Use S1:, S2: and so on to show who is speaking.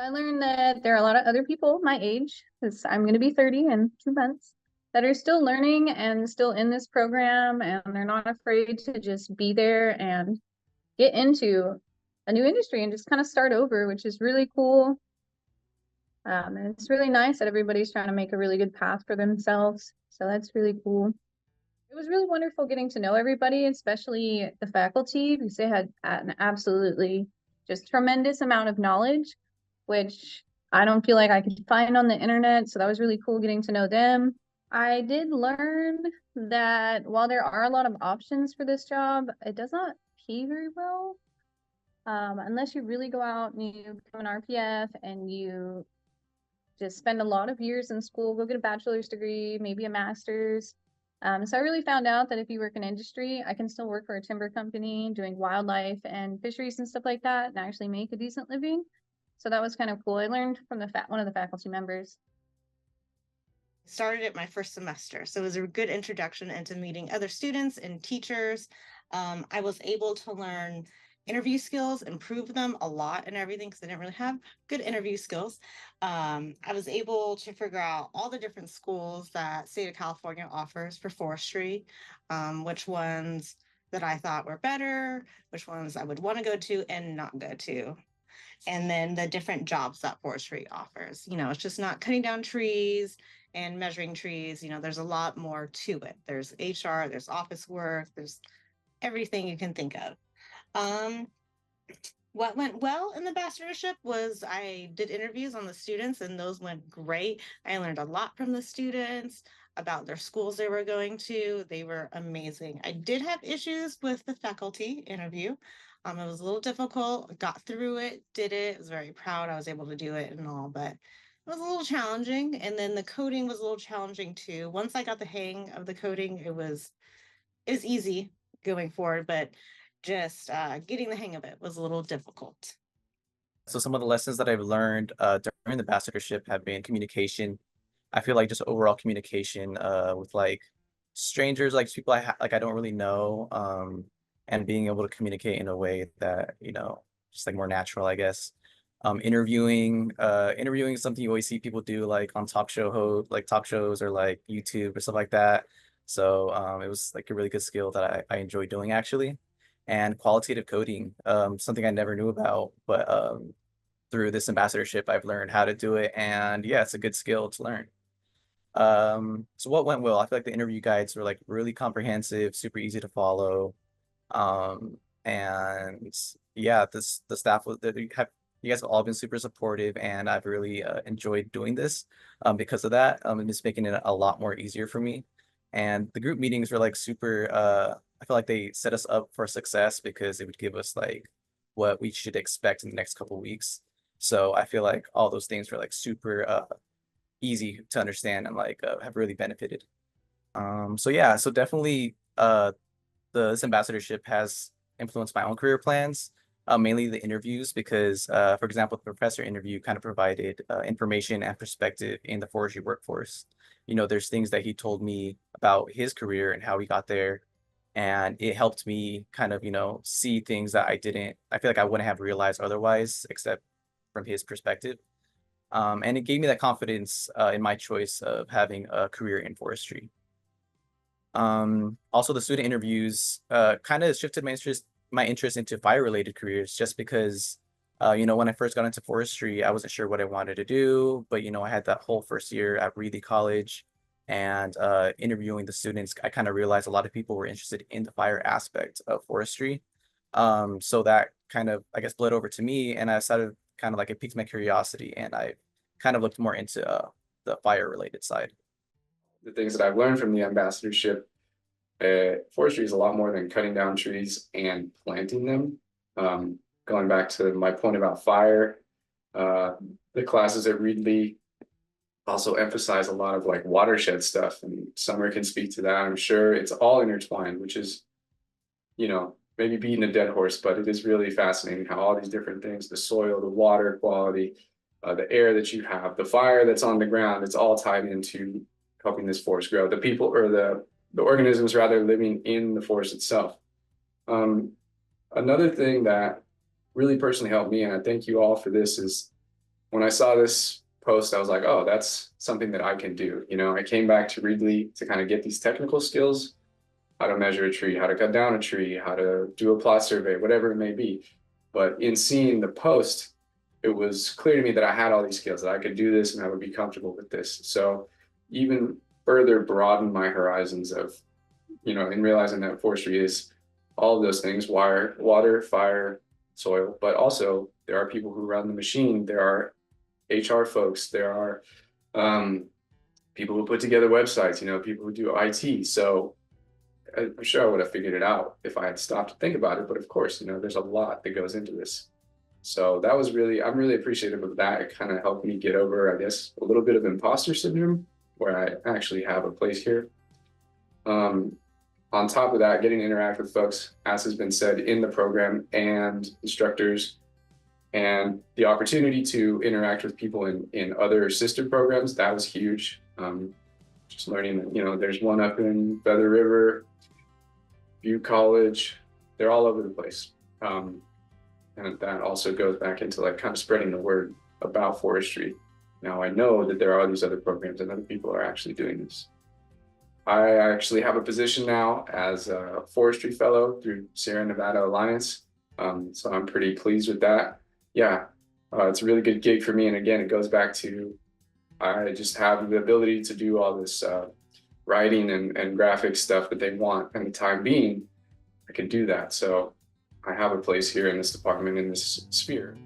S1: So I learned that there are a lot of other people my age, because I'm going to be 30 in 2 months, that are still learning and still in this program, and they're not afraid to just be there and get into a new industry and just kind of start over, which is really cool. And it's really nice that everybody's trying to make a really good path for themselves. So that's really cool. It was really wonderful getting to know everybody, especially the faculty, because they had an absolutely just tremendous amount of knowledge, which I don't feel like I could find on the internet. So that was really cool getting to know them. I did learn that while there are a lot of options for this job, it does not pay very well. Unless you really go out and you become an RPF and you just spend a lot of years in school, go get a bachelor's degree, maybe a master's. So I really found out that if you work in industry, I can still work for a timber company doing wildlife and fisheries and stuff like that and actually make a decent living. So that was kind of cool. I learned from one of the faculty members.
S2: Started it my first semester, so it was a good introduction into meeting other students and teachers. I was able to learn interview skills, improve them a lot and everything, because I didn't really have good interview skills. I was able to figure out all the different schools that state of California offers for forestry, which ones that I thought were better, which ones I would want to go to and not go to. And then the different jobs that forestry offers. It's just not cutting down trees and measuring trees. There's a lot more to it. There's HR, there's office work, there's everything you can think of. What went well in the ambassadorship was I did interviews on the students, and those went great. I learned a lot from the students about their schools they were going to. They were amazing. I did have issues with the faculty interview. It was a little difficult, got through it, did it, was very proud I was able to do it and all, but it was a little challenging. And then the coding was a little challenging too. Once I got the hang of the coding, it was easy going forward, but just getting the hang of it was a little difficult.
S3: So some of the lessons that I've learned during the ambassadorship have been communication. I feel like just overall communication with like strangers, like people I don't really know, and being able to communicate in a way that, just like more natural, I guess. Interviewing is something you always see people do like on talk shows or like YouTube or stuff like that. So it was like a really good skill that I enjoy doing actually. And qualitative coding, something I never knew about, but through this ambassadorship, I've learned how to do it. And yeah, it's a good skill to learn. So what went well? I feel like the interview guides were like really comprehensive, super easy to follow. And yeah, the staff was that you guys have all been super supportive, and I've really enjoyed doing this because of that. And it's making it a lot more easier for me. And the group meetings were like super. I feel like they set us up for success because it would give us like what we should expect in the next couple of weeks. So I feel like all those things were like super easy to understand and like have really benefited. So yeah, so definitely this ambassadorship has influenced my own career plans, mainly the interviews, because for example, the professor interview kind of provided information and perspective in the forestry workforce. There's things that he told me about his career and how he got there. And it helped me kind of, see things that I feel like I wouldn't have realized otherwise, except from his perspective. And it gave me that confidence in my choice of having a career in forestry. Also, the student interviews kind of shifted my interest into fire-related careers, just because, when I first got into forestry, I wasn't sure what I wanted to do, but, I had that whole first year at Reedy College, and interviewing the students, I kind of realized a lot of people were interested in the fire aspect of forestry. So that kind of, I guess, bled over to me, and I started kind of like it piqued my curiosity, and I kind of looked more into the fire-related side.
S4: The things that I've learned from the ambassadorship, forestry is a lot more than cutting down trees and planting them. Going back to my point about fire, the classes at Reedley also emphasize a lot of like watershed stuff, and Summer can speak to that. I'm sure it's all intertwined, which is, maybe beating a dead horse, but it is really fascinating how all these different things, the soil, the water quality, the air that you have, the fire that's on the ground, it's all tied into helping this forest grow. The people, or the organisms rather, living in the forest itself. Another thing that really personally helped me, and I thank you all for this, is when I saw this post, I was like, oh, that's something that I can do. You know, I came back to Reedley to kind of get these technical skills, how to measure a tree, how to cut down a tree, how to do a plot survey, whatever it may be. But in seeing the post, it was clear to me that I had all these skills, that I could do this and I would be comfortable with this. So even further broaden my horizons of, you know, in realizing that forestry is all of those things: water, fire, soil, but also there are people who run the machine. There are HR folks. There are people who put together websites, you know, people who do IT. So I'm sure I would have figured it out if I had stopped to think about it. But of course, you know, there's a lot that goes into this. So that was really, I'm really appreciative of that. It kind of helped me get over, I guess, a little bit of imposter syndrome, where I actually have a place here. On top of that, getting to interact with folks, as has been said, in the program and instructors, and the opportunity to interact with people in other sister programs, that was huge. Just learning that, you know, there's one up in Feather River, View College, they're all over the place. And that also goes back into like kind of spreading the word about forestry. Now I know that there are these other programs and other people are actually doing this. I actually have a position now as a forestry fellow through Sierra Nevada Alliance. So I'm pretty pleased with that. Yeah, it's a really good gig for me. And again, it goes back to, I just have the ability to do all this writing and graphic stuff that they want. And the time being, I can do that. So I have a place here in this department, in this sphere.